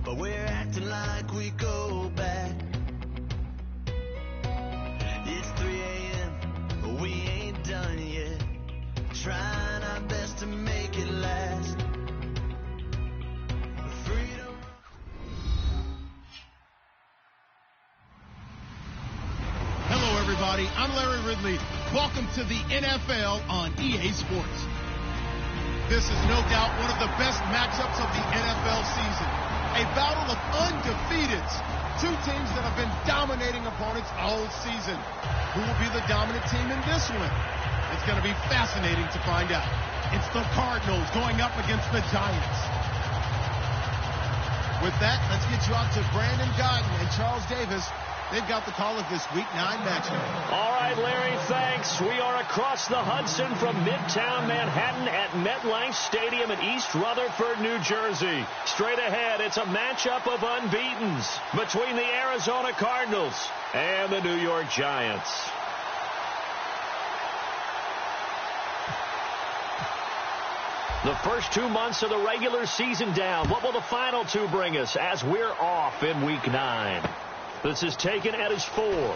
but we're acting like we go back. It's 3 a.m., but we ain't done yet. Trying our best to make it last. Freedom. Hello, everybody. I'm Larry Ridley. Welcome to the NFL on EA Sports. This is no doubt one of the best matchups of the NFL season. A battle of undefeateds. Two teams that have been dominating opponents all season. Who will be the dominant team in this one? It's going to be fascinating to find out. It's the Cardinals going up against the Giants. With that, let's get you out to Brandon Guyton and Charles Davis. They've got the call of this Week 9 matchup. All right, Larry, thanks. We are across the Hudson from Midtown Manhattan at MetLife Stadium in East Rutherford, New Jersey. Straight ahead, it's a matchup of unbeatens between the Arizona Cardinals and the New York Giants. The first 2 months of the regular season down. What will the final two bring us as we're off in Week 9? This is taken at his 4.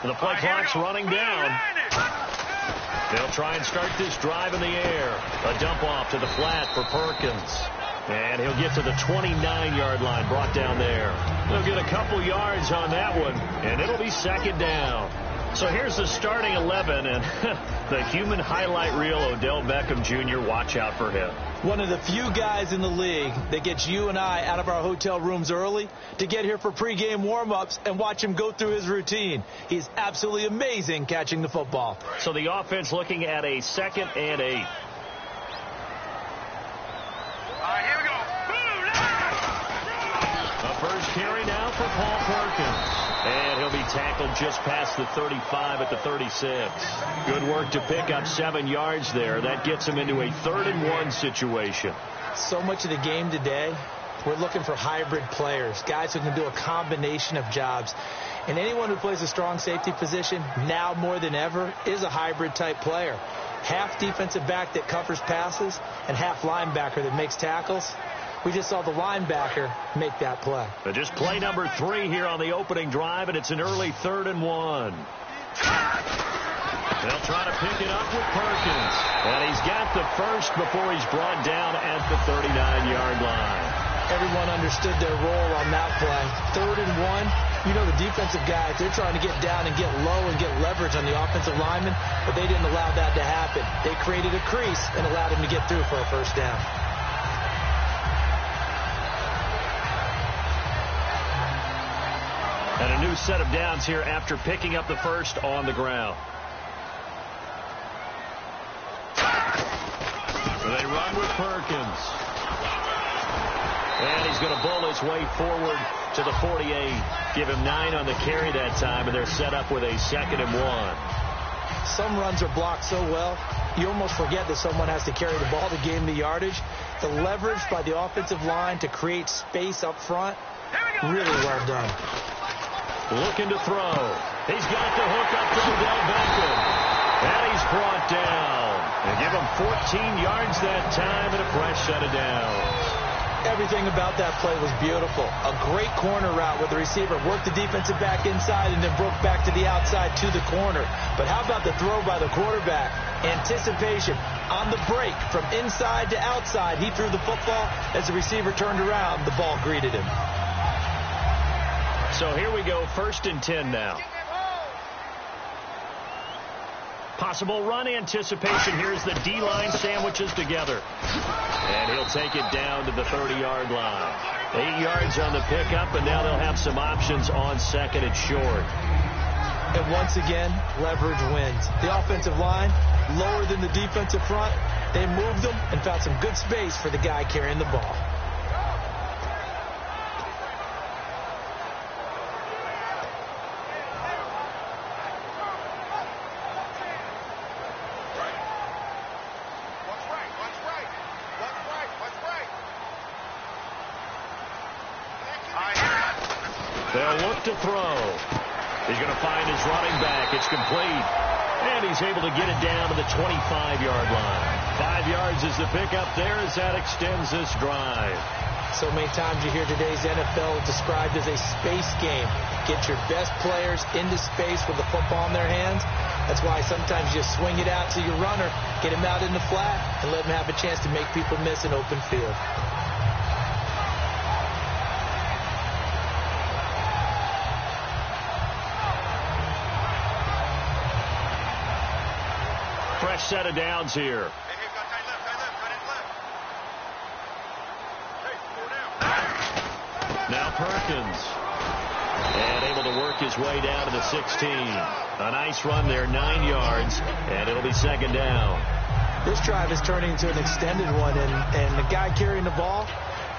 The play clock's running down. They'll try and start this drive in the air. A dump off to the flat for Perkins. And he'll get to the 29-yard line, brought down there. They'll get a couple yards on that one, and it'll be second down. So here's the starting 11, and the human highlight reel, Odell Beckham Jr., watch out for him. One of the few guys in the league that gets you and I out of our hotel rooms early to get here for pregame warm-ups and watch him go through his routine. He's absolutely amazing catching the football. So the offense looking at a 2nd and 8. All right, here we go. A first carry now for Paul Perkins. And he'll be tackled just past the 35 at the 36. Good work to pick up 7 yards there. That gets him into a 3rd and 1 situation. So much of the game today, we're looking for hybrid players, guys who can do a combination of jobs. And anyone who plays a strong safety position, now more than ever, is a hybrid type player. Half defensive back that covers passes and half linebacker that makes tackles. We just saw the linebacker make that play. But just play number 3 here on the opening drive, and it's an early 3rd and 1. They'll try to pick it up with Perkins. And he's got the first before he's brought down at the 39-yard line. Everyone understood their role on that play. 3rd and 1. You know the defensive guys, they're trying to get down and get low and get leverage on the offensive lineman, but they didn't allow that to happen. They created a crease and allowed him to get through for a first down. And a new set of downs here after picking up the first on the ground. They run with Perkins. And he's going to bull his way forward to the 48. Give him 9 on the carry that time, and they're set up with a 2nd and 1. Some runs are blocked so well, you almost forget that someone has to carry the ball to gain the yardage. The leverage by the offensive line to create space up front, really well done. Looking to throw. He's got the hook up to Odell Beckham. And he's brought down. And give him 14 yards that time and a fresh set of downs. Everything about that play was beautiful. A great corner route where the receiver worked the defensive back inside and then broke back to the outside to the corner. But how about the throw by the quarterback? Anticipation on the break from inside to outside. He threw the football. As the receiver turned around, the ball greeted him. So here we go, 1st and 10 now. Possible run anticipation. Here's the D-line sandwiches together. And he'll take it down to the 30-yard line. 8 yards on the pickup, and now they'll have some options on second and short. And once again, leverage wins. The offensive line, lower than the defensive front. They moved them and found some good space for the guy carrying the ball. They'll look to throw. He's going to find his running back. It's complete. And he's able to get it down to the 25-yard line. 5 yards is the pickup there as that extends this drive. So many times you hear today's NFL described as a space game. Get your best players into space with the football in their hands. That's why sometimes you just swing it out to your runner, get him out in the flat, and let him have a chance to make people miss an open field. Fresh set of downs here. Now Perkins. And able to work his way down to the 16. A nice run there, 9 yards, and it'll be second down. This drive is turning into an extended one, and the guy carrying the ball,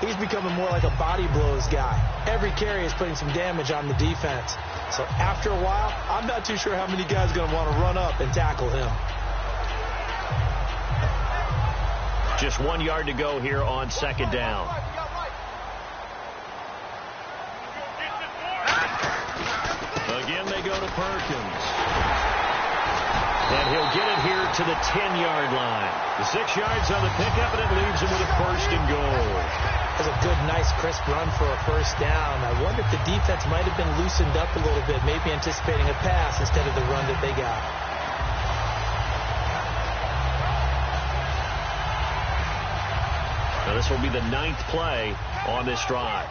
he's becoming more like a body blows guy. Every carry is putting some damage on the defense. So after a while, I'm not too sure how many guys are going to want to run up and tackle him. Just 1 yard to go here on second down. Again, they go to Perkins. And he'll get it here to the 10-yard line. The 6 yards on the pickup, and it leaves him with a first and goal. That's a good, nice, crisp run for a first down. I wonder if the defense might have been loosened up a little bit, maybe anticipating a pass instead of the run that they got. Now, this will be the 9th play on this drive.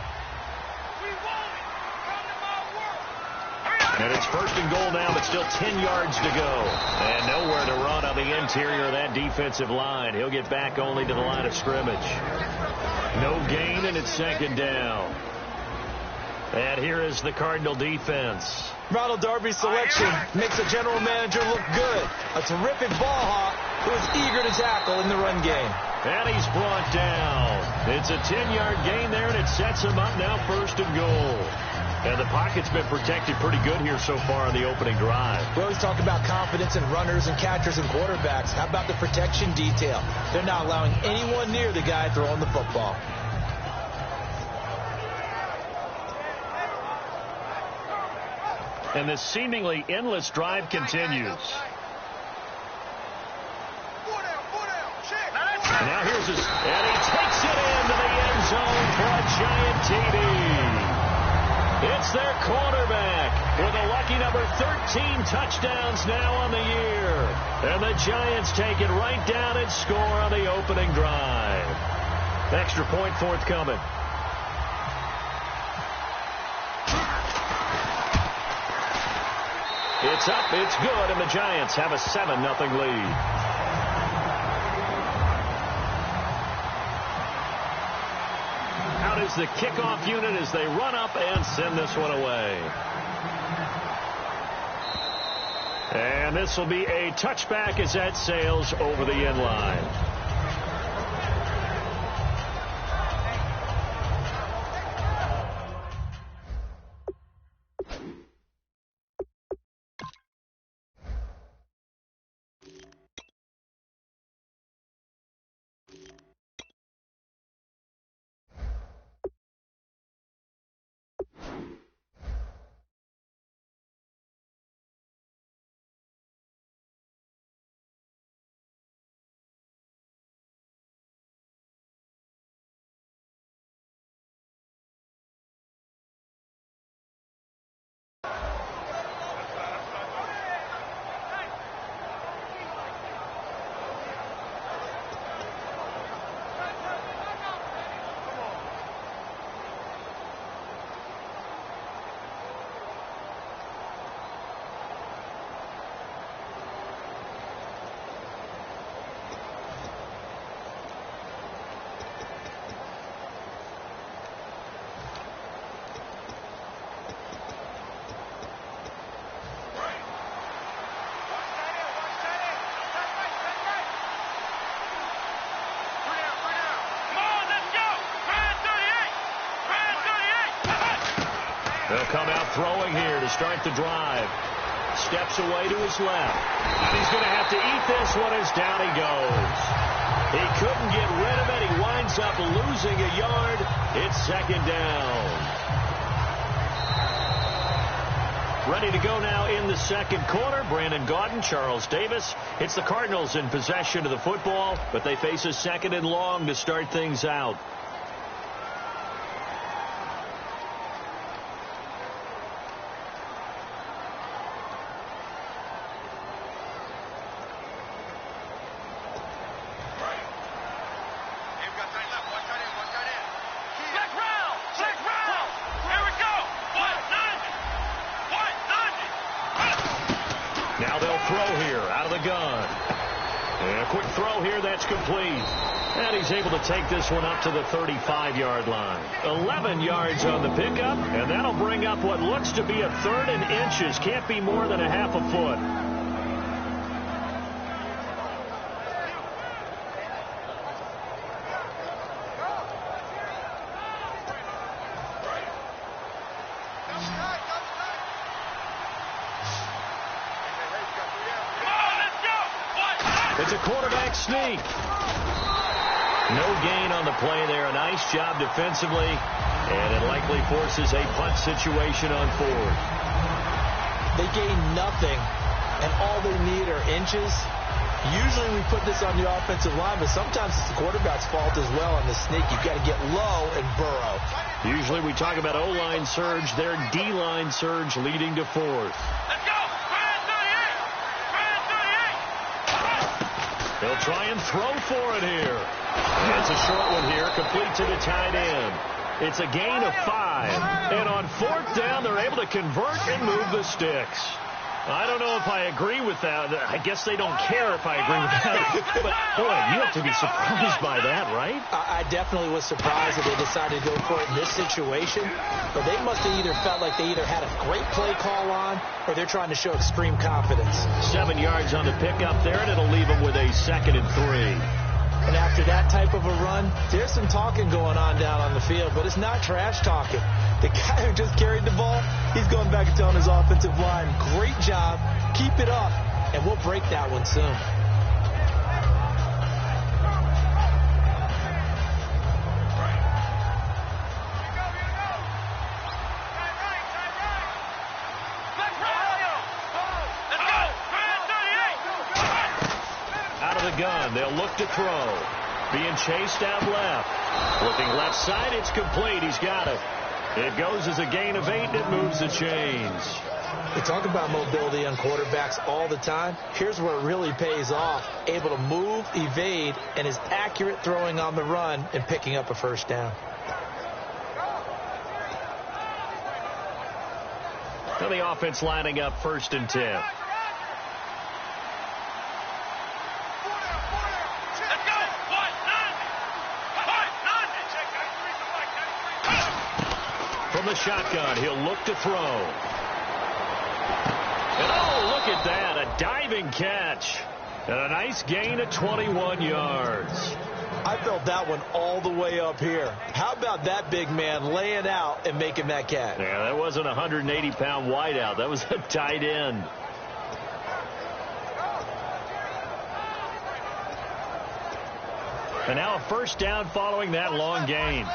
And it's first and goal now, but still 10 yards to go. And nowhere to run on the interior of that defensive line. He'll get back only to the line of scrimmage. No gain, and it's second down. And here is the Cardinal defense. Ronald Darby's selection makes the general manager look good. A terrific ball hawk who is eager to tackle in the run game. And he's brought down. It's a 10-yard gain there, and it sets him up now first and goal. And the pocket's been protected pretty good here so far on the opening drive. We always talk about confidence in runners and catchers and quarterbacks. How about the protection detail? They're not allowing anyone near the guy throwing the football. And this seemingly endless drive continues. And now here's his, and he takes it into the end zone for a giant TD. It's their quarterback with a lucky number 13 touchdowns now on the year. And the Giants take it right down and score on the opening drive. Extra point forthcoming. It's up, it's good, and the Giants have a 7-0 lead. Out is the kickoff unit as they run up and send this one away. And this will be a touchback as that sails over the end line. They'll come out throwing here to start the drive. Steps away to his left. And he's going to have to eat this one as down he goes. He couldn't get rid of it. He winds up losing a yard. It's second down. Ready to go now in the second quarter. Brandon Gaudin, Charles Davis. It's the Cardinals in possession of the football, but they face a second and long to start things out. Now they'll throw here out of the gun. And a quick throw here, that's complete. And he's able to take this one up to the 35-yard line. 11 yards on the pickup, and that'll bring up what looks to be a third and inches. Can't be more than a half a foot. It's a quarterback sneak. No gain on the play there. A nice job defensively. And it likely forces a punt situation on fourth. They gain nothing, and all they need are inches. Usually we put this on the offensive line, but sometimes it's the quarterback's fault as well on the sneak. You've got to get low and burrow. Usually we talk about O-line surge. Their D-line surge leading to fourth. Let's go! Brand 38! Brand 38! They'll try and throw for it here. It's a short one here, complete to the tight end. It's a gain of 5. And on fourth down, they're able to convert and move the sticks. I don't know if I agree with that. I guess they don't care if I agree with that. But, boy, you have to be surprised by that, right? I definitely was surprised that they decided to go for it in this situation. But they must have either felt like they either had a great play call on or they're trying to show extreme confidence. 7 yards on the pickup there, and it'll leave them with a 2nd and 3. And after that type of a run, there's some talking going on down on the field, but it's not trash talking. The guy who just carried the ball, he's going back and telling his offensive line, great job, keep it up, and we'll break that one soon. Out of the gun, they'll look to throw. Being chased out left. Looking left side, it's complete. He's got it. It goes as a gain of 8, and it moves the chains. We talk about mobility on quarterbacks all the time. Here's where it really pays off. Able to move, evade, and is accurate throwing on the run and picking up a first down. Now the offense lining up 1st and 10. From the shotgun, he'll look to throw. And oh, look at that, a diving catch. And a nice gain of 21 yards. I felt that one all the way up here. How about that big man laying out and making that catch? Yeah, that wasn't a 180-pound wideout. That was a tight end. And now a first down following that long gain.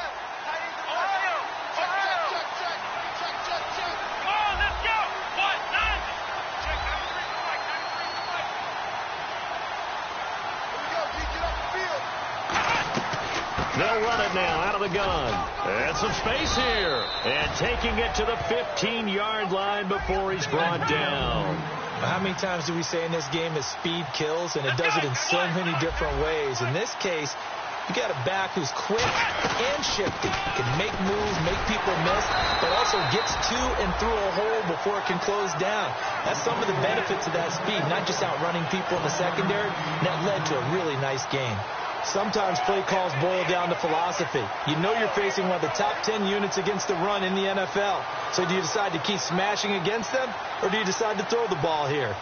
They'll run it now out of the gun. And some space here. And taking it to the 15-yard line before he's brought down. How many times do we say in this game that speed kills, and it does it in so many different ways? In this case, you got a back who's quick and shifty. Can make moves, make people miss, but also gets to and through a hole before it can close down. That's some of the benefits of that speed, not just outrunning people in the secondary, and that led to a really nice game. Sometimes play calls boil down to philosophy. You know you're facing one of the top 10 units against the run in the NFL. So do you decide to keep smashing against them, or do you decide to throw the ball here?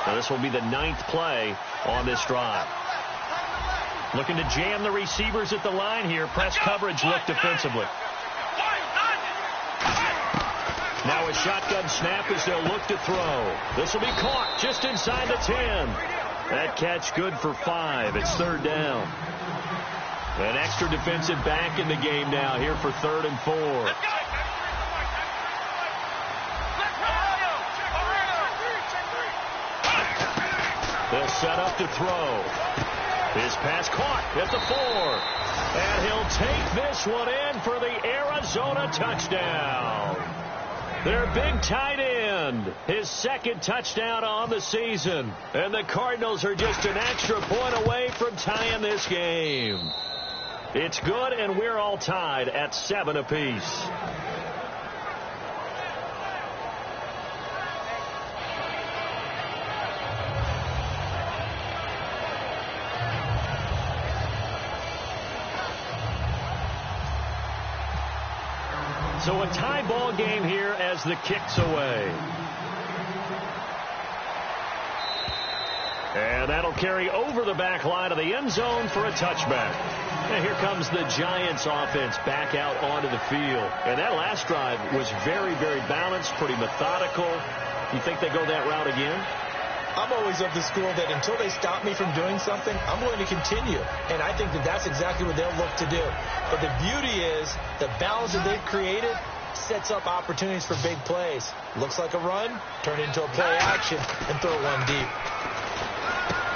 Now this will be the 9th play on this drive. Looking to jam the receivers at the line here. Press coverage look defensively. Now a shotgun snap as they'll look to throw. This will be caught just inside the 10. That catch good for 5. It's third down. An extra defensive back in the game now here for 3rd and 4. They'll set up to throw. His pass caught at the 4. And he'll take this one in for the Arizona touchdown. Their big tight end, his 2nd touchdown on the season. And the Cardinals are just an extra point away from tying this game. It's good, and we're all tied at 7 apiece. So a tie ball game here as the kick's away. And that'll carry over the back line of the end zone for a touchback. And here comes the Giants offense back out onto the field. And that last drive was very, very balanced, pretty methodical. You think they go that route again? I'm always of the school that until they stop me from doing something, I'm going to continue. And I think that that's exactly what they'll look to do. But the beauty is the balance that they've created sets up opportunities for big plays. Looks like a run, turn into a play action, and throw one deep.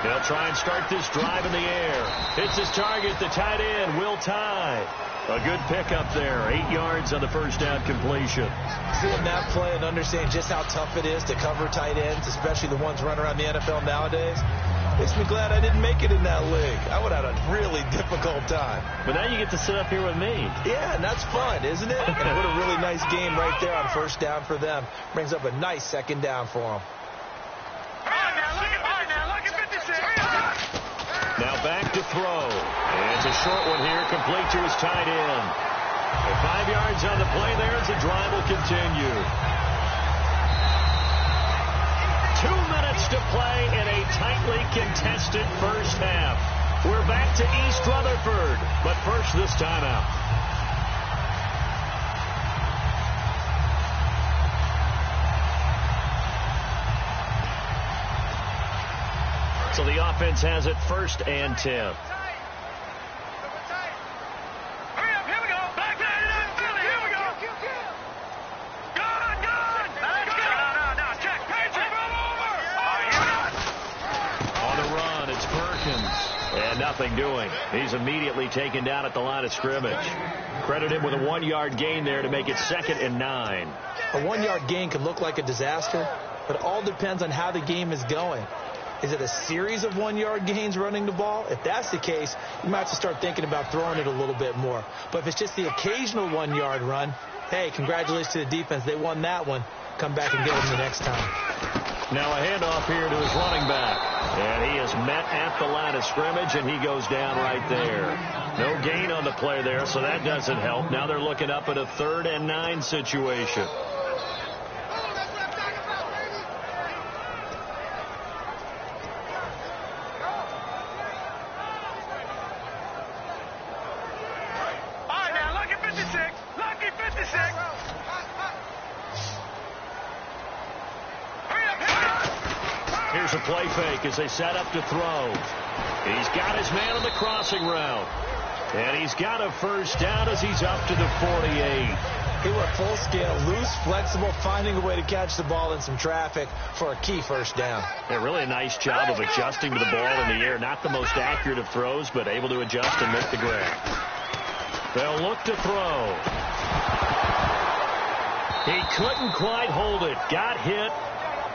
They'll try and start this drive in the air. Hits his target, the tight end, Will Tye. A good pickup there, 8 yards on the first down completion. Seeing that play and understanding just how tough it is to cover tight ends, especially the ones running around the NFL nowadays, makes me glad I didn't make it in that league. I would have had a really difficult time. But now you get to sit up here with me. Yeah, and that's fun, isn't it? And what a really nice game right there on first down for them. Brings up a nice 2nd down for them. Now back to throw. And it's a short one here, complete to his tight end. 5 yards on the play there as the drive will continue. 2 minutes to play in a tightly contested first half. We're back to East Rutherford, but first this timeout. So the offense has it 1st and 10. On the run, it's Perkins. And nothing doing. He's immediately taken down at the line of scrimmage. Credit him with a 1-yard gain there to make it 2nd and 9. A 1-yard gain can look like a disaster, but it all depends on how the game is going. Is it a series of 1-yard gains running the ball? If that's the case, you might have to start thinking about throwing it a little bit more. But if it's just the occasional 1-yard run, hey, congratulations to the defense. They won that one. Come back and get them the next time. Now a handoff here to his running back. And he is met at the line of scrimmage, and he goes down right there. No gain on the play there, so that doesn't help. Now they're looking up at a 3rd and 9 situation. Here's a play fake as they set up to throw. He's got his man on the crossing route. And he's got a first down as he's up to the 48. He went full scale, loose, flexible, finding a way to catch the ball in some traffic for a key first down. Yeah, really a nice job of adjusting to the ball in the air. Not the most accurate of throws, but able to adjust and make the grab. They'll look to throw. He couldn't quite hold it. Got hit.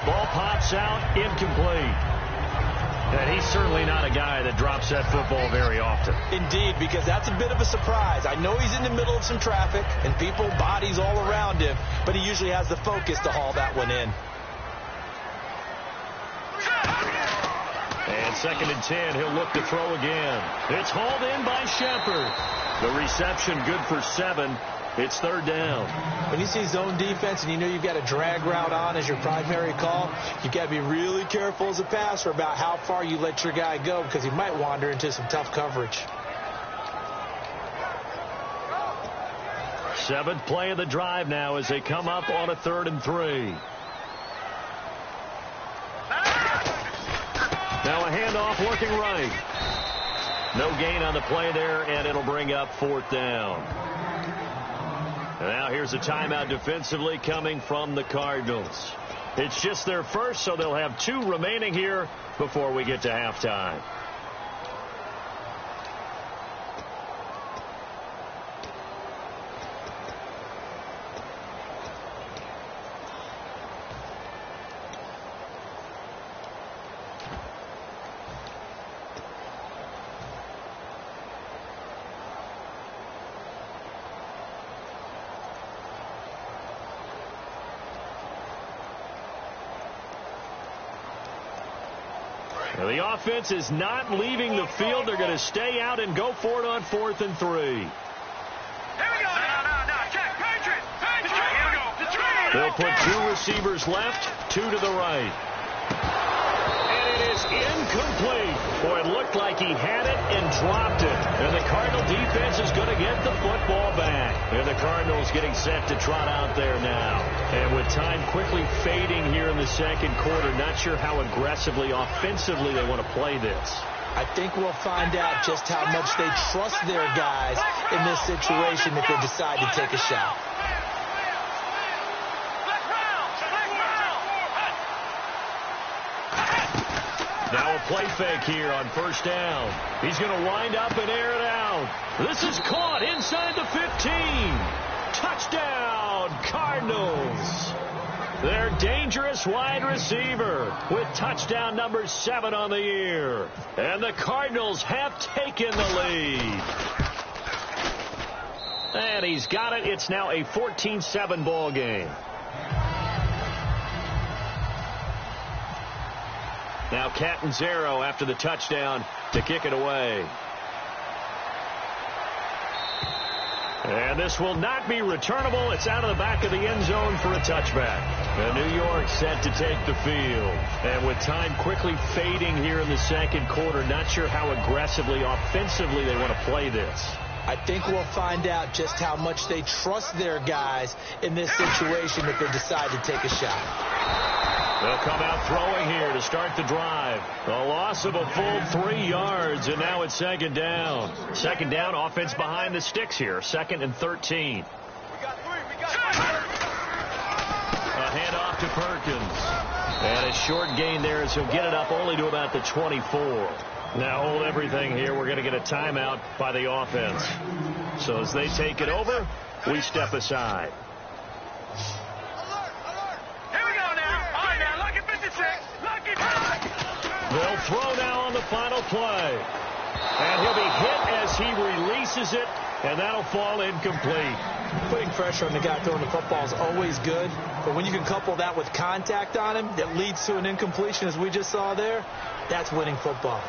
Ball pops out, incomplete. And he's certainly not a guy that drops that football very often. Indeed, because that's a bit of a surprise. I know he's in the middle of some traffic and people, bodies all around him, but he usually has the focus to haul that one in. And 2nd and 10, he'll look to throw again. It's hauled in by Shepard. The reception good for 7. It's third down. When you see zone defense and you know you've got a drag route on as your primary call, you've got to be really careful as a passer about how far you let your guy go because he might wander into some tough coverage. Seventh play of the drive now as they come up on a 3rd and 3. Now a handoff looking right. No gain on the play there, and it'll bring up 4th down. And now here's a timeout defensively coming from the Cardinals. It's just their first, so they'll have 2 remaining here before we get to halftime. The offense is not leaving the field. They're going to stay out and go for it on 4th and 3. Here we go. No. Check. Patriot. Here we go. They'll put 2 receivers left, 2 to the right. And it is incomplete. Boy, it looked like he had it and dropped it. And the Cardinal defense is going to get the football back. And the Cardinals getting set to trot out there now. And with time quickly fading here in the second quarter, not sure how aggressively, offensively they want to play this. I think we'll find out just how much they trust their guys in this situation if they decide to take a shot. Now a play fake here on 1st down. He's going to wind up and air it out. This is caught inside the 15. Touchdown, Cardinals. Their dangerous wide receiver with touchdown number 7 on the year. And the Cardinals have taken the lead. And he's got it. It's now a 14-7 ball game. Now Catanzaro after the touchdown to kick it away. And this will not be returnable. It's out of the back of the end zone for a touchback. And New York set to take the field. And with time quickly fading here in the second quarter, not sure how aggressively, offensively they want to play this. I think we'll find out just how much they trust their guys in this situation if they decide to take a shot. They'll come out throwing here to start the drive. A loss of a full 3 yards, and now it's 2nd down. 2nd down, offense behind the sticks here. 2nd and 13. We got 3. A handoff to Perkins. And a short gain there as he'll get it up only to about the 24. Now hold everything here. We're going to get a timeout by the offense. So as they take it over, we step aside. They'll throw now on the final play. And he'll be hit as he releases it, and that'll fall incomplete. Putting pressure on the guy throwing the football is always good, but when you can couple that with contact on him that leads to an incompletion, as we just saw there, that's winning football.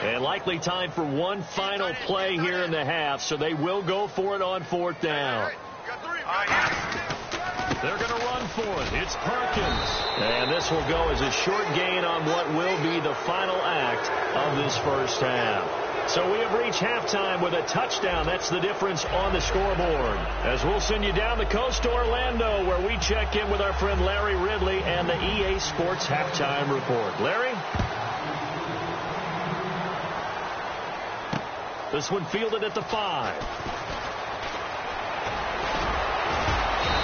And likely time for one final play here in the half, so they will go for it on 4th down. They're going to run for it. It's Perkins. And this will go as a short gain on what will be the final act of this first half. So we have reached halftime with a touchdown. That's the difference on the scoreboard. As we'll send you down the coast to Orlando, where we check in with our friend Larry Ridley and the EA Sports Halftime Report. Larry? This one fielded at the 5.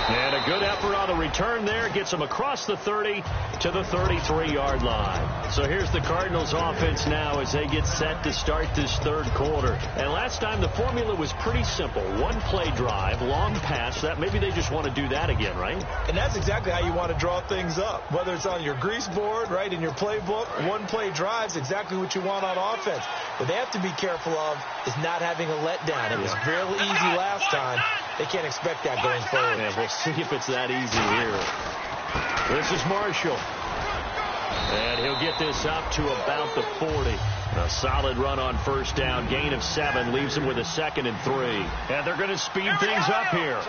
And a good effort on the return there. Gets them across the 30 to the 33-yard line. So here's the Cardinals offense now as they get set to start this third quarter. And last time the formula was pretty simple. One play drive, long pass. That maybe they just want to do that again, right? And that's exactly how you want to draw things up. Whether it's on your grease board, right, in your playbook, one play drive's exactly what you want on offense. What they have to be careful of is not having a letdown. It was real easy last time. They can't expect that going forward. And we'll see if it's that easy here. This is Marshall. And he'll get this up to about the 40. A solid run on first down. Gain of 7 leaves them with a 2nd and 3. And they're going to speed things up here.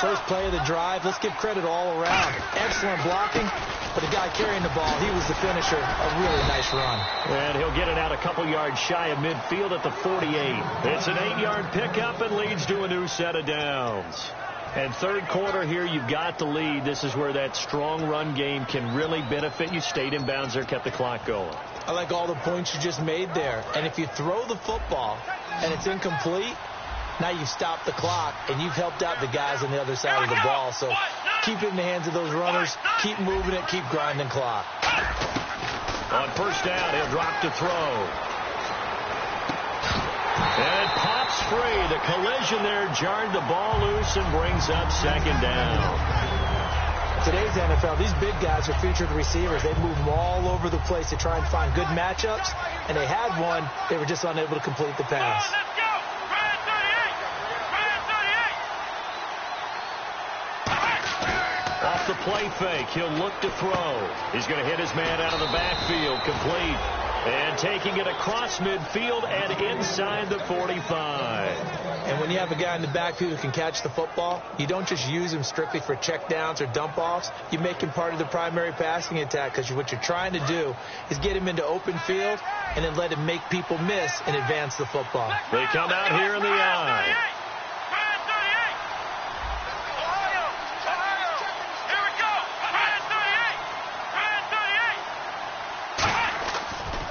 First play of the drive. Let's give credit all around. Excellent blocking. But the guy carrying the ball, he was the finisher. A really nice run. And he'll get it out a couple yards shy of midfield at the 48. It's an 8-yard pickup and leads to a new set of downs. And third quarter here, you've got the lead. This is where that strong run game can really benefit you. Stayed in bounds there, kept the clock going. I like all the points you just made there. And if you throw the football and it's incomplete, now you've stopped the clock and you've helped out the guys on the other side of the ball. So keep it in the hands of those runners. Keep moving it. Keep grinding clock. On first down, he'll drop to throw. And pops free. The collision there jarred the ball loose and brings up 2nd down. Today's NFL, these big guys are featured receivers. They move them all over the place to try and find good matchups. And they had one. They were just unable to complete the pass. Off the play fake, he'll look to throw. He's going to hit his man out of the backfield, complete. And taking it across midfield and inside the 45. And when you have a guy in the backfield who can catch the football, you don't just use him strictly for checkdowns or dump-offs. You make him part of the primary passing attack because what you're trying to do is get him into open field and then let him make people miss and advance the football. They come out here in the eye.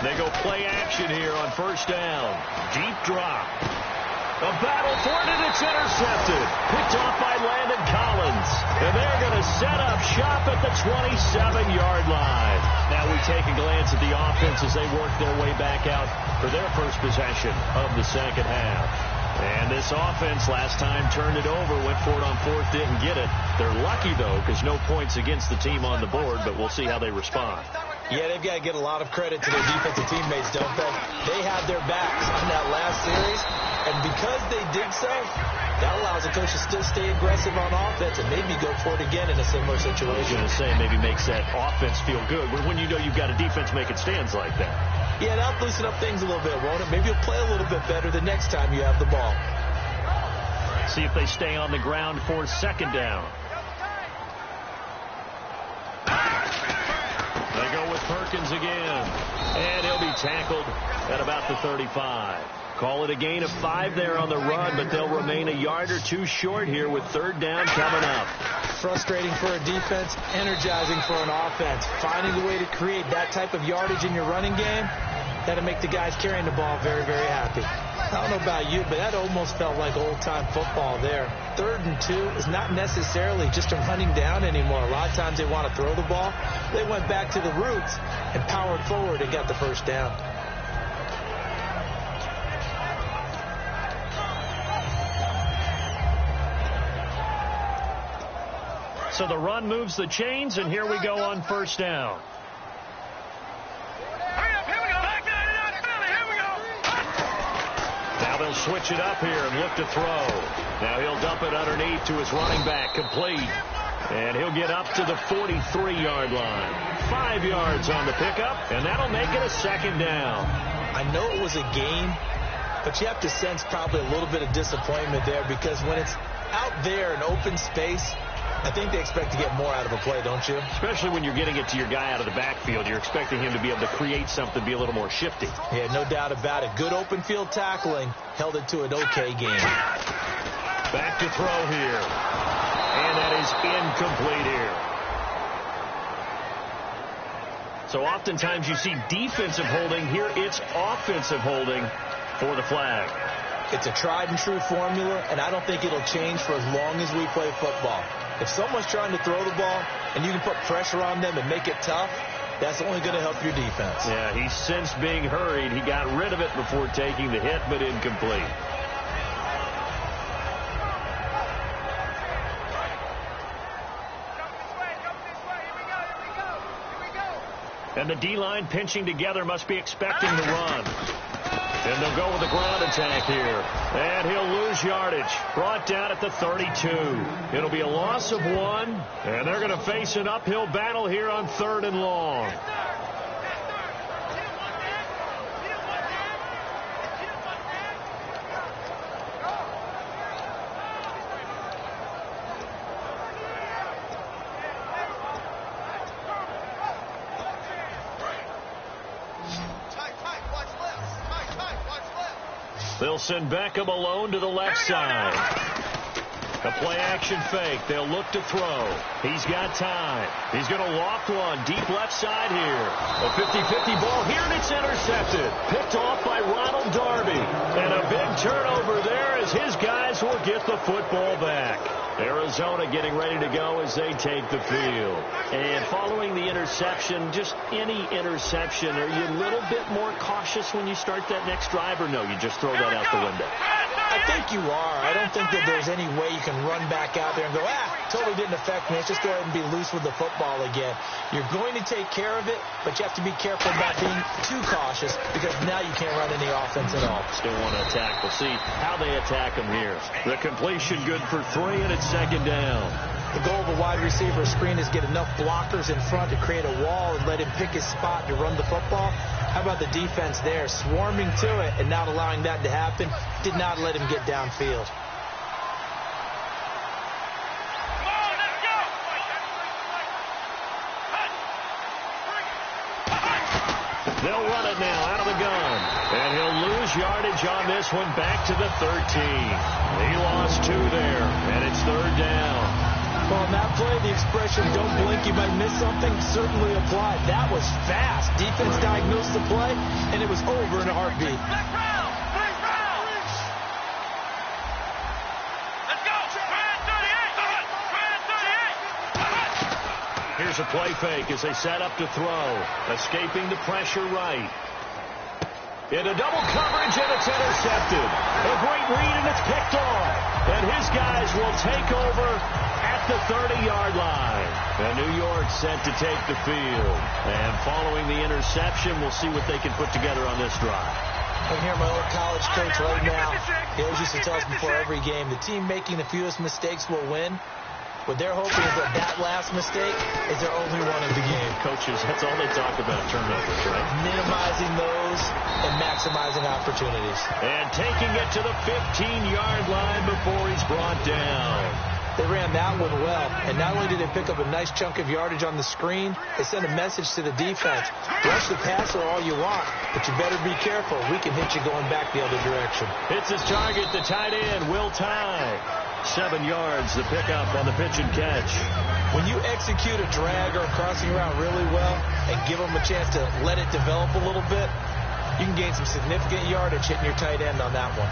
They go play action here on first down. Deep drop. A battle for it, and it's intercepted. Picked off by Landon Collins. And they're going to set up shop at the 27-yard line. Now we take a glance at the offense as they work their way back out for their first possession of the second half. And this offense last time turned it over, went for it on fourth, didn't get it. They're lucky, though, because no points against the team on the board, but we'll see how they respond. Yeah, they've got to get a lot of credit to their defensive teammates, don't they? They had their backs on that last series, and because they did so, that allows the coach to still stay aggressive on offense and maybe go for it again in a similar situation. I was going to say, maybe makes that offense feel good when you know you've got a defense making stands like that. Yeah, that'll loosen up things a little bit, won't it? Maybe you'll play a little bit better the next time you have the ball. See if they stay on the ground for second down. They go with Perkins again. And he'll be tackled at about the 35. Call it a gain of 5 there on the run, but they'll remain a yard or two short here with third down coming up. Frustrating for a defense, energizing for an offense. Finding a way to create that type of yardage in your running game, that'll make the guys carrying the ball very, very happy. I don't know about you, but that almost felt like old-time football there. 3rd and 2 is not necessarily just a running down anymore. A lot of times they want to throw the ball. They went back to the roots and powered forward and got the first down. So the run moves the chains, and here we go on first down. Now they'll switch it up here and look to throw. Now he'll dump it underneath to his running back, complete. And he'll get up to the 43-yard line. 5 yards on the pickup, and that'll make it a second down. I know it was a gain, but you have to sense probably a little bit of disappointment there because when it's out there in open space, I think they expect to get more out of a play, don't you? Especially when you're getting it to your guy out of the backfield. You're expecting him to be able to create something, be a little more shifty. Yeah, no doubt about it. Good open field tackling held it to an okay game. Back to throw here. And that is incomplete here. So oftentimes you see defensive holding. Here it's offensive holding for the flag. It's a tried and true formula, and I don't think it'll change for as long as we play football. If someone's trying to throw the ball and you can put pressure on them and make it tough, that's only going to help your defense. Yeah, he's since being hurried. He got rid of it before taking the hit, but incomplete. And the D-line pinching together must be expecting the run. And they'll go with the ground attack here. And he'll lose yardage. Brought down at the 32. It'll be a loss of 1. And they're going to face an uphill battle here on 3rd and long. They'll send Beckham alone to the left side. A play-action fake. They'll look to throw. He's got time. He's going to loft one deep left side here. A 50-50 ball here, and it's intercepted. Picked off by Ronald Darby. And a big turnover there as his guys will get the football back. Arizona getting ready to go as they take the field. And following the interception, just any interception, are you a little bit more cautious when you start that next drive, or no, you just throw that out the window? I think you are. I don't think that there's any way you can run back out there and go, totally didn't affect me. Let's just go ahead and be loose with the football again. You're going to take care of it, but you have to be careful about being too cautious because now you can't run any offense at all. Still want to attack. We'll see how they attack them here. The completion good for 3, and it's second down. The goal of a wide receiver screen is get enough blockers in front to create a wall and let him pick his spot to run the football. How about the defense there, swarming to it and not allowing that to happen? Did not let him get downfield. They'll run it now out of the gun. And he'll lose yardage on this one back to the 13. He lost 2 there, and it's third down. Well, on that play, the expression, don't blink, you might miss something, certainly applied. That was fast. Defense diagnosed the play, and it was over in a heartbeat. Let's go. 38. Here's a play fake as they set up to throw. Escaping the pressure right. Into double coverage, and it's intercepted. A great read, and it's picked off. And his guys will take over at the 30-yard line. And New York set to take the field. And following the interception, we'll see what they can put together on this drive. I'm here, my old college coach right now. He always used to tell us before every game, the team making the fewest mistakes will win. What they're hoping is that last mistake is their only one of the game. Coaches, that's all they talk about, turnovers, right? Minimizing those and maximizing opportunities. And taking it to the 15-yard line before he's brought down. They ran that one well, and not only did they pick up a nice chunk of yardage on the screen, they sent a message to the defense. Rush the passer all you want, but you better be careful. We can hit you going back the other direction. Hits his target, the tight end, Will Tye. 7 yards, the pickup on the pitch and catch. When you execute a drag or a crossing route really well and give them a chance to let it develop a little bit, you can gain some significant yardage hitting your tight end on that one.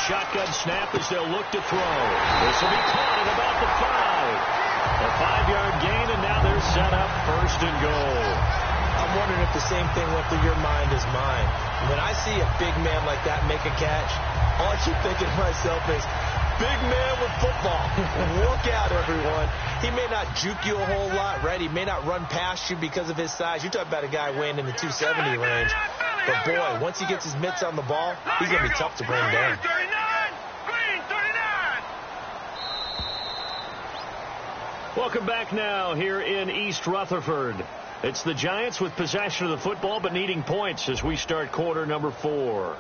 Shotgun snap as they'll look to throw. This will be caught at about the 5. A 5-yard gain, and now they're set up first and goal. I'm wondering if the same thing went through your mind as mine. When I see a big man like that make a catch, all I keep thinking to myself is, big man with football. Look out, everyone. He may not juke you a whole lot, right? He may not run past you because of his size. You're talking about a guy weighing in the 270 range. But, boy, once he gets his mitts on the ball, he's going to be tough to bring down. Welcome back now here in East Rutherford. It's the Giants with possession of the football but needing points as we start quarter number 4.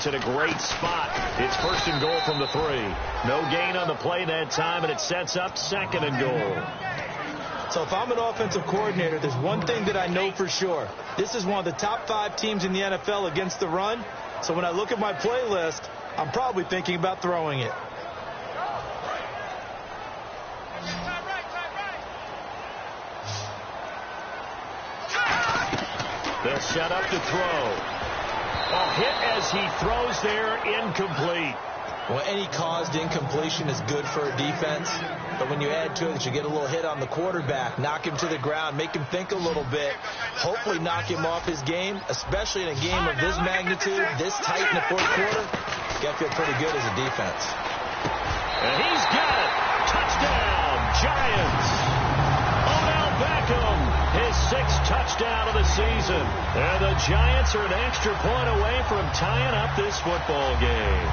In a great spot. It's first and goal from the 3. No gain on the play that time, and it sets up second and goal. So if I'm an offensive coordinator, there's one thing that I know for sure. This is one of the top 5 teams in the NFL against the run. So when I look at my play list, I'm probably thinking about throwing it. They'll set up to throw. A hit as he throws there, incomplete. Well, any caused incompletion is good for a defense, but when you add to it that you get a little hit on the quarterback, knock him to the ground, make him think a little bit, hopefully knock him off his game, especially in a game of this magnitude, this tight in the fourth quarter, you got to feel pretty good as a defense. And he's got it. Touchdown, Giants. Odell Beckham, his 6th touchdown of the season. And the Giants are an extra point away from tying up this football game.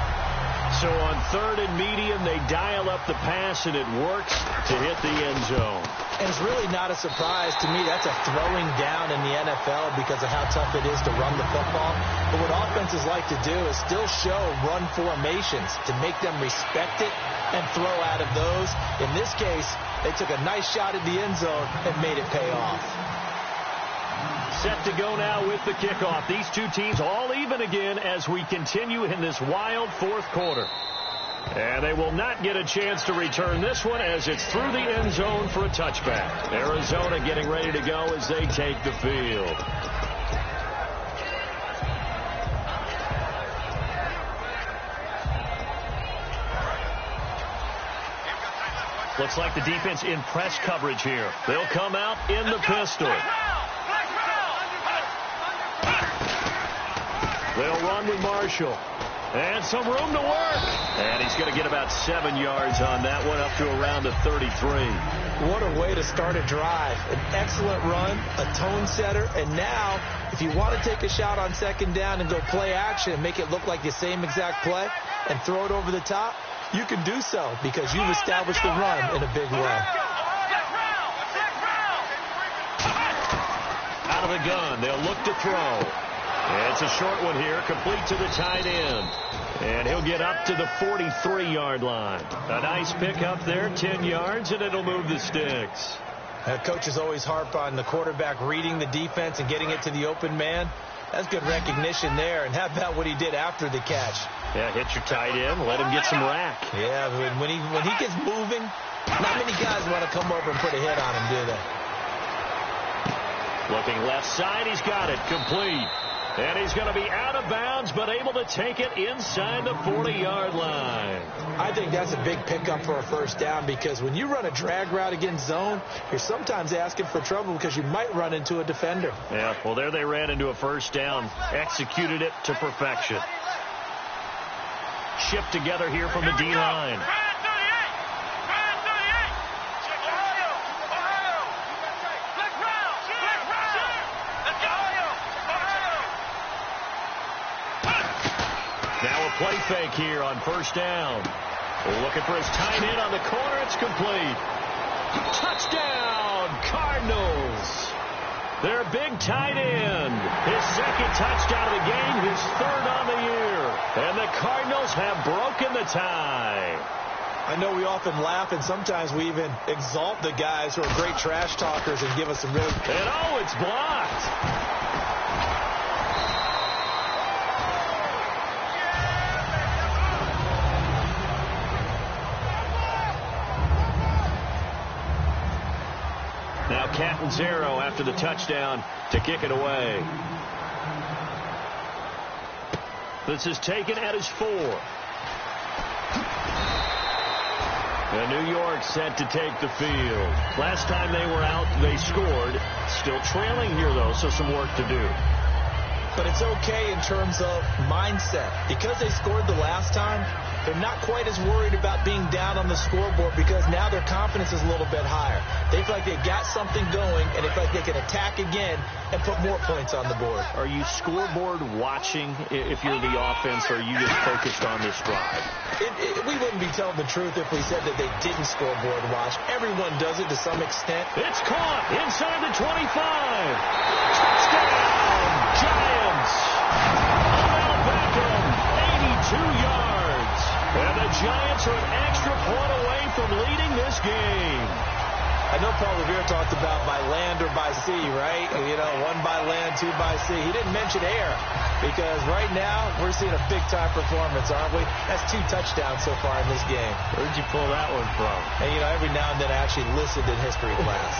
So on 3rd and medium, they dial up the pass, and it works to hit the end zone. And it's really not a surprise to me. That's a throwing down in the NFL because of how tough it is to run the football. But what offenses like to do is still show run formations to make them respect it and throw out of those. In this case, they took a nice shot at the end zone and made it pay off. Set to go now with the kickoff. These two teams all even again as we continue in this wild fourth quarter. And they will not get a chance to return this one as it's through the end zone for a touchback. Arizona getting ready to go as they take the field. Looks like the defense in press coverage here. They'll come out in the pistol. They'll run with Marshall. And some room to work. And he's going to get about 7 yards on that one, up to around the 33. What a way to start a drive. An excellent run, a tone setter, and now, if you want to take a shot on 2nd down and go play action and make it look like the same exact play and throw it over the top, you can do so because you've established the run in a big way. Out of the gun, they'll look to throw. It's a short one here, complete to the tight end. And he'll get up to the 43-yard line. A nice pickup there, 10 yards, and it'll move the sticks. Coaches always harp on the quarterback reading the defense and getting it to the open man. That's good recognition there. And how about what he did after the catch? Yeah, hit your tight end, let him get some rack. Yeah, when he gets moving, not many guys want to come over and put a hit on him, do they? Looking left side, he's got it, complete. And he's going to be out of bounds, but able to take it inside the 40-yard line. I think that's a big pickup for a first down because when you run a drag route against zone, you're sometimes asking for trouble because you might run into a defender. Yeah, well, there they ran into a first down, executed it to perfection. Shipped together here from the D-line. Now a play fake here on first down. Looking for his tight end on the corner. It's complete. Touchdown, Cardinals. Their big tight end. His 2nd touchdown of the game, his 3rd on the year. And the Cardinals have broken the tie. I know we often laugh, and sometimes we even exalt the guys who are great trash talkers and give us some really... And oh, it's blocked. Now Catanzaro after the touchdown to kick it away. This is taken at his 4. And New York set to take the field. Last time they were out, they scored. Still trailing here, though, so some work to do. But it's okay in terms of mindset. Because they scored the last time, they're not quite as worried about being down on the scoreboard because now their confidence is a little bit higher. They feel like they've got something going, and they feel like they can attack again and put more points on the board. Are you scoreboard watching if you're the offense, or are you just focused on this drive? We wouldn't be telling the truth if we said that they didn't scoreboard watch. Everyone does it to some extent. It's caught inside the 25. Touchdown, Giants. Odell Beckham, 82 yards. And the Giants are an extra point away from leading this game. I know Paul Revere talked about by land or by sea, right? You know, 1 by land, 2 by sea. He didn't mention air because right now we're seeing a big-time performance, aren't we? That's 2 touchdowns so far in this game. Where'd you pull that one from? And, you know, every now and then I actually listened in history class.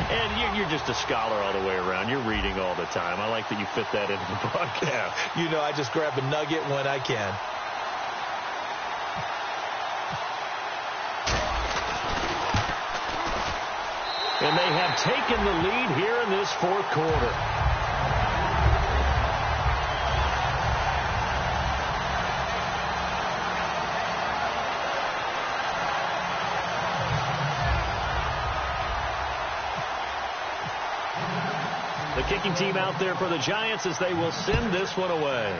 And you're just a scholar all the way around. You're reading all the time. I like that you fit that into the broadcast. You know, I just grab a nugget when I can. And they have taken the lead here in this fourth quarter. The kicking team out there for the Giants as they will send this one away.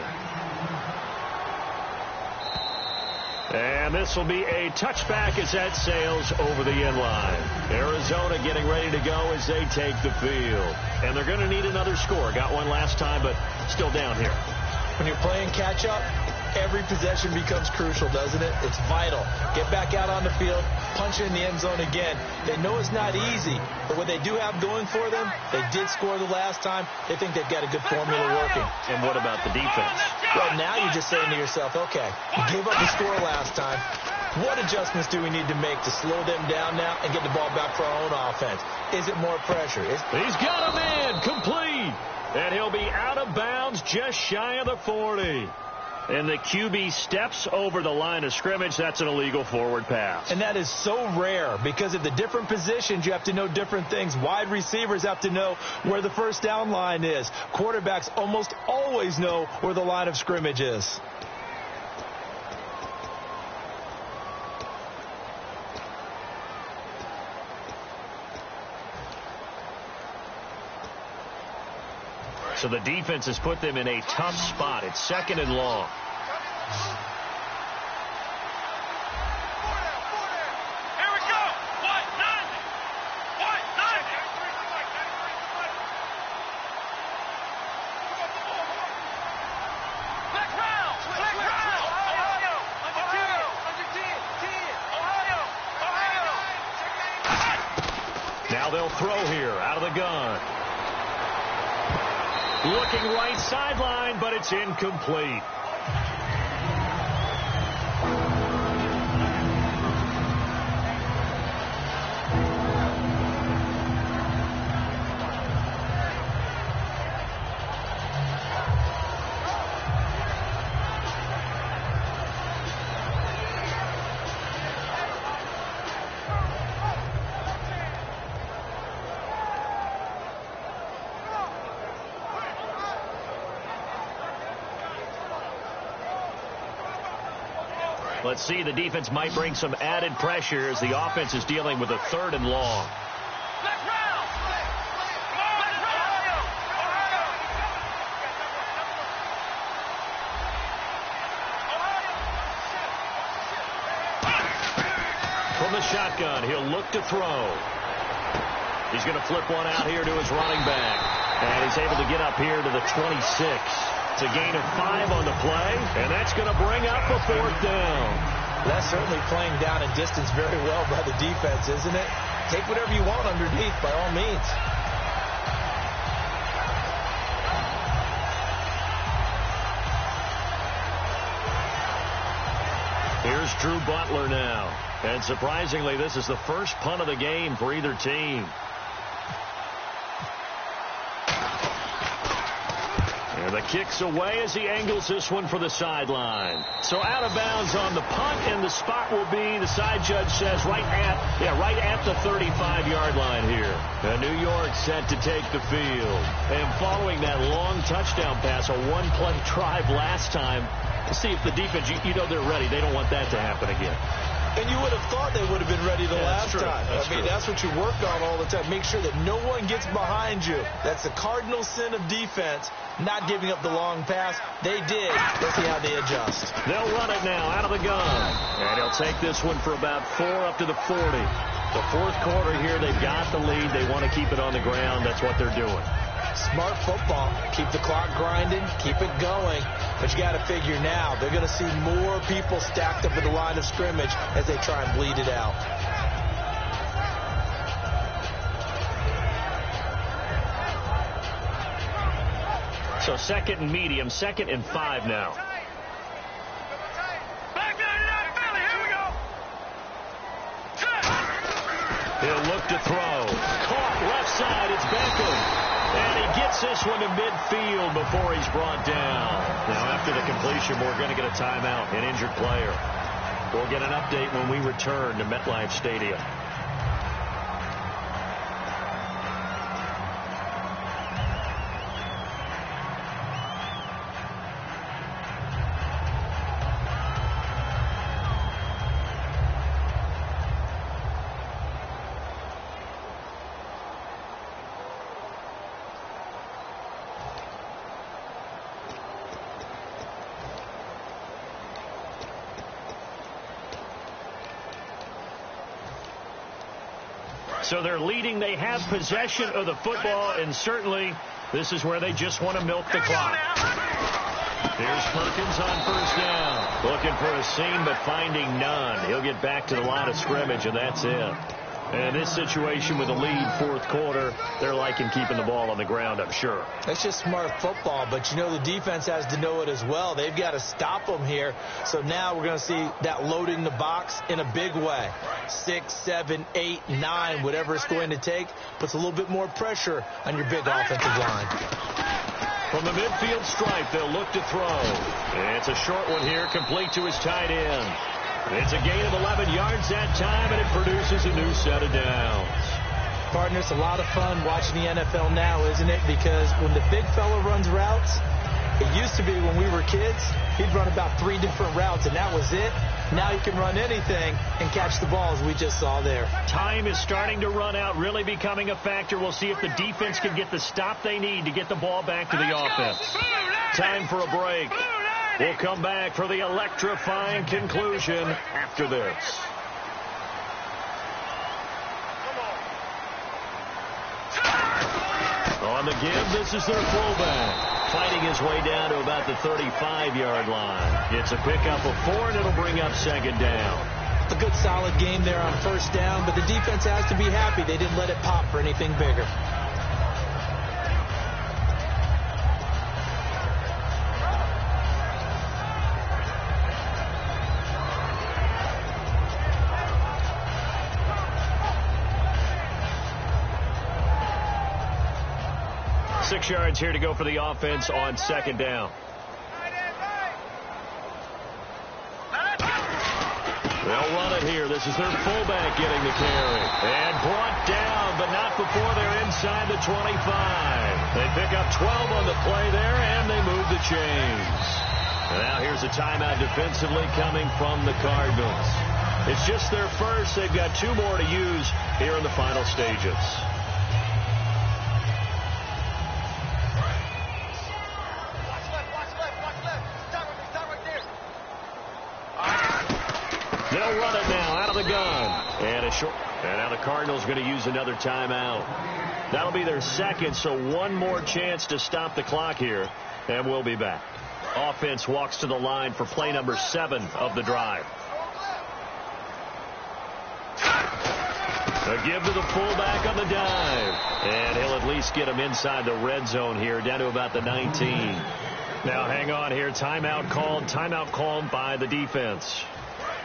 And this will be a touchback as that sails over the end line. Arizona getting ready to go as they take the field. And they're going to need another score. Got one last time, but still down here. When you're playing catch-up, every possession becomes crucial, doesn't it? It's vital. Get back out on the field, punch it in the end zone again. They know it's not easy, but what they do have going for them, they did score the last time. They think they've got a good formula working. And what about the defense? Well, now you're just saying to yourself, okay, we gave up the score last time. What adjustments do we need to make to slow them down now and get the ball back for our own offense? Is it more pressure? He's got a man complete. And he'll be out of bounds just shy of the 40. And the QB steps over the line of scrimmage. That's an illegal forward pass. And that is so rare because of the different positions. You have to know different things. Wide receivers have to know where the first down line is. Quarterbacks almost always know where the line of scrimmage is. So the defense has put them in a tough spot. It's second and long. Here we go. What? 90. What? 90. Next round. Next round. Ohio. Under 10. Under 10. Ohio. Ohio. Now they'll throw here out of the gun. Looking right sideline, but it's incomplete. Let's see, the defense might bring some added pressure as the offense is dealing with a third and long. Next round. From the shotgun, he'll look to throw. He's going to flip one out here to his running back. And he's able to get up here to the 26. It's a gain of 5 on the play, and that's going to bring up a fourth down. That's certainly playing down in distance very well by the defense, isn't it? Take whatever you want underneath, by all means. Here's Drew Butler now. And surprisingly, this is the first punt of the game for either team. And the kick's away as he angles this one for the sideline. So out of bounds on the punt, and the spot will be, the side judge says, right at the 35-yard line here. And New York set to take the field. And following that long touchdown pass, a one-play drive last time, to see if the defense, you know they're ready. They don't want that to happen again. And you would have thought they would have been ready the last time. That's what you work on all the time. Make sure that no one gets behind you. That's the cardinal sin of defense, not giving up the long pass. They did. Let's see how they adjust. They'll run it now out of the gun. And he'll take this one for about 4 up to the 40. The fourth quarter here, they've got the lead. They want to keep it on the ground. That's what they're doing. Smart football. Keep the clock grinding. Keep it going. But you got to figure now, they're going to see more people stacked up at the line of scrimmage as they try and bleed it out. So second and medium, 2nd and 5 now. Back to Philly. Here we go. He'll look to throw. Caught left side. It's Beckham. And he gets this one to midfield before he's brought down. Now, after the completion, we're going to get a timeout, an injured player. We'll get an update when we return to MetLife Stadium. So they're leading. They have possession of the football, and certainly this is where they just want to milk the clock. Here's Perkins on first down. Looking for a seam, but finding none. He'll get back to the line of scrimmage, and that's it. And this situation with a lead fourth quarter, they're liking keeping the ball on the ground, I'm sure. That's just smart football, but you know the defense has to know it as well. They've got to stop them here. So now we're going to see that loading the box in a big way. 6, 7, 8, 9, whatever it's going to take, puts a little bit more pressure on your big offensive line. From the midfield stripe, they'll look to throw. And it's a short one here, complete to his tight end. It's a gain of 11 yards that time, and it produces a new set of downs. Partner, it's a lot of fun watching the NFL now, isn't it? Because when the big fella runs routes, it used to be when we were kids, he'd run about 3 different routes, and that was it. Now he can run anything and catch the ball, as we just saw there. Time is starting to run out, really becoming a factor. We'll see if the defense can get the stop they need to get the ball back to the offense. Time for a break. We'll come back for the electrifying conclusion after this. On the give, this is their fullback. Fighting his way down to about the 35-yard line. It's a pickup of 4, and it'll bring up second down. A good solid game there on first down, but the defense has to be happy they didn't let it pop for anything bigger. Six yards here to go for the offense on second down. They'll run it here. This is their fullback getting the carry. And brought down, but not before they're inside the 25. They pick up 12 on the play there, and they move the chains. And now here's a timeout defensively coming from the Cardinals. It's just their first. They've got 2 more to use here in the final stages. They'll run it now out of the gun. And a short. And now the Cardinals going to use another timeout. That'll be their second, so 1 more chance to stop the clock here. And we'll be back. Offense walks to the line for play number 7 of the drive. A give to the fullback on the dive. And he'll at least get him inside the red zone here, down to about the 19. Now hang on here. Timeout called by the defense.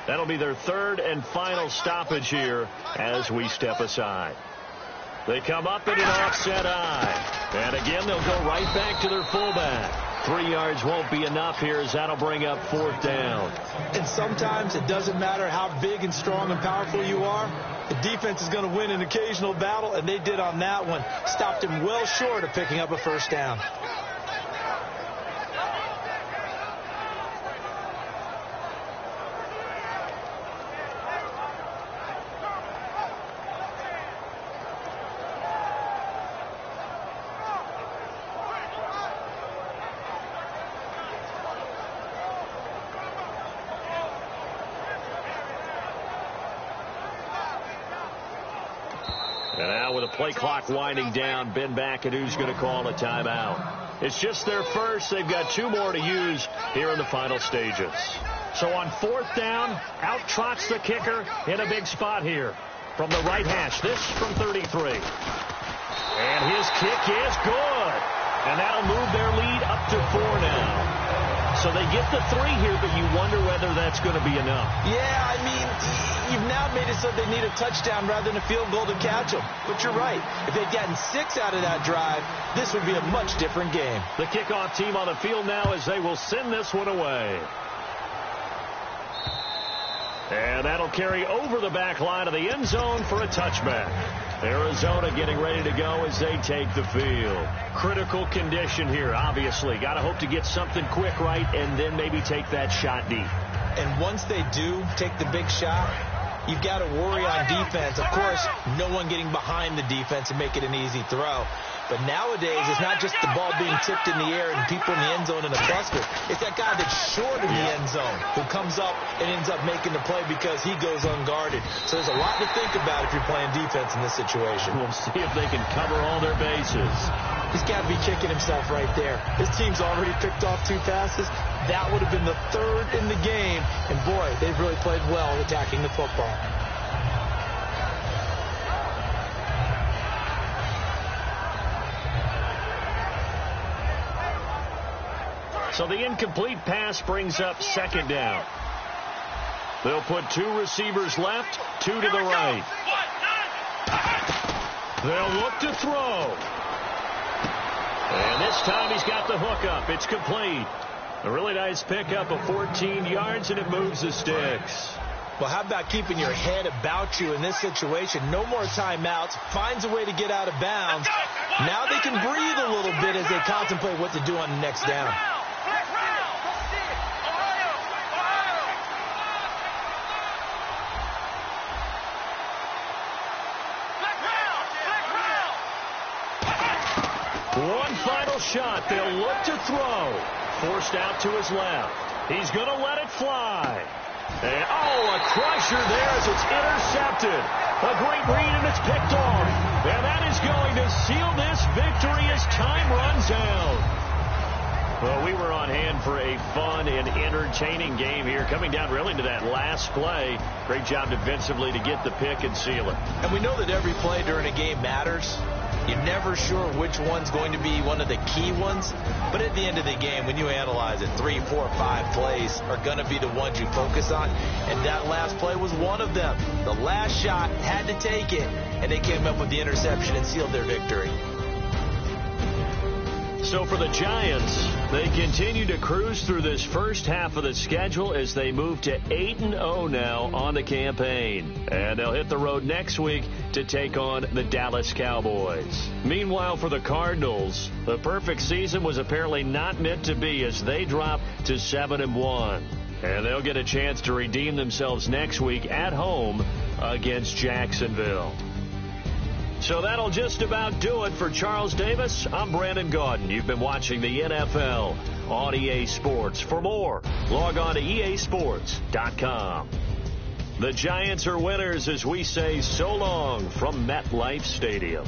That'll be their 3rd and final stoppage here as we step aside. They come up in an offset eye. And again, they'll go right back to their fullback. 3 yards won't be enough here as that'll bring up 4th down. And sometimes it doesn't matter how big and strong and powerful you are. The defense is going to win an occasional battle, and they did on that one. Stopped him well short of picking up a first down. And now with the play clock winding down, Ben McAdoo's going to call a timeout. It's just their first. They've got 2 more to use here in the final stages. So on 4th down, out trots the kicker in a big spot here from the right hash. This from 33. And his kick is good. And that'll move their lead up to 4 now. So they get the 3 here, but you wonder whether that's going to be enough. Yeah, I mean, you've now made it so they need a touchdown rather than a field goal to catch them. But you're right. If they'd gotten 6 out of that drive, this would be a much different game. The kickoff team on the field now as they will send this one away. And that'll carry over the back line of the end zone for a touchback. Arizona getting ready to go as they take the field. Critical condition here, obviously. Got to hope to get something quick right and then maybe take that shot deep. And once they do take the big shot, you've got to worry on defense. Of course, no one getting behind the defense and make it an easy throw. But nowadays, it's not just the ball being tipped in the air and people in the end zone in a cluster. It's that guy that's short of the end zone who comes up and ends up making the play because he goes unguarded. So there's a lot to think about if you're playing defense in this situation. We'll see if they can cover all their bases. He's got to be kicking himself right there. His team's already picked off 2 passes. That would have been the 3rd in the game. And, boy, they've really played well attacking the football. So the incomplete pass brings up 2nd down. They'll put 2 receivers left, 2 to the right. They'll look to throw. And this time he's got the hook up. It's complete. A really nice pickup of 14 yards, and it moves the sticks. Well, how about keeping your head about you in this situation? No more timeouts. Finds a way to get out of bounds. Now they can breathe a little bit as they contemplate what to do on the next down. One final shot. They'll look to throw. Forced out to his left. He's going to let it fly. And, a crusher there as it's intercepted. A great read, and it's picked off. And that is going to seal this victory as time runs out. Well, we were on hand for a fun and entertaining game here, coming down really to that last play. Great job defensively to get the pick and seal it. And we know that every play during a game matters. You're never sure which one's going to be one of the key ones. But at the end of the game, when you analyze it, 3, 4, 5 plays are going to be the ones you focus on. And that last play was one of them. The last shot had to take it, and they came up with the interception and sealed their victory. So for the Giants, they continue to cruise through this first half of the schedule as they move to 8-0 now on the campaign. And they'll hit the road next week to take on the Dallas Cowboys. Meanwhile, for the Cardinals, the perfect season was apparently not meant to be as they drop to 7-1. And they'll get a chance to redeem themselves next week at home against Jacksonville. So that'll just about do it for Charles Davis. I'm Brandon Gaudin. You've been watching the NFL on EA Sports. For more, log on to easports.com. The Giants are winners as we say so long from MetLife Stadium.